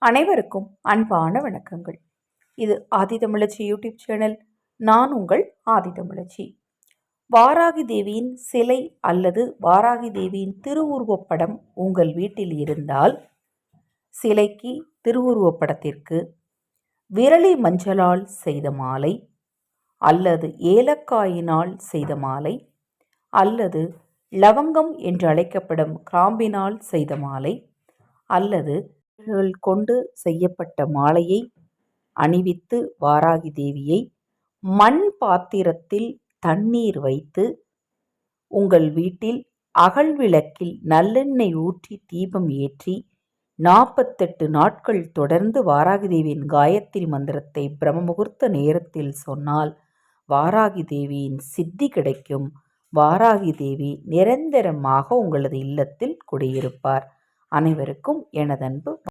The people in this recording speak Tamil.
அனைவருக்கும் அன்பான வணக்கங்கள். இது ஆதிதமிழச்சி யூடியூப் சேனல். நான் உங்கள் ஆதிதமிழச்சி. வாராகி தேவியின் சிலை அல்லது வாராகி தேவியின் திருவுருவப்படம் உங்கள் வீட்டில் இருந்தால், சிலைக்கு திருவுருவப்படத்திற்கு விரலி மஞ்சளால் செய்த மாலை அல்லது ஏலக்காயினால் செய்த மாலை அல்லது லவங்கம் என்று அழைக்கப்படும் கிராம்பினால் செய்த மாலை அல்லது கொண்டு செய்யப்பட்ட மாலையை அணிவித்து வாராகி தேவியை மண் பாத்திரத்தில் தண்ணீர் வைத்து உங்கள் வீட்டில் அகல் விளக்கில் நல்லெண்ணெய் ஊற்றி தீபம் ஏற்றி 48 நாட்கள் தொடர்ந்து வாராகி தேவியின் காயத்ரி மந்திரத்தை பிரம்ம முகூர்த்த நேரத்தில் சொன்னால் வாராகி தேவியின் சித்தி கிடைக்கும். வாராகி தேவி நிரந்தரமாக உங்களது இல்லத்தில் குடியிருப்பார். அனைவருக்கும் எனது அன்பு.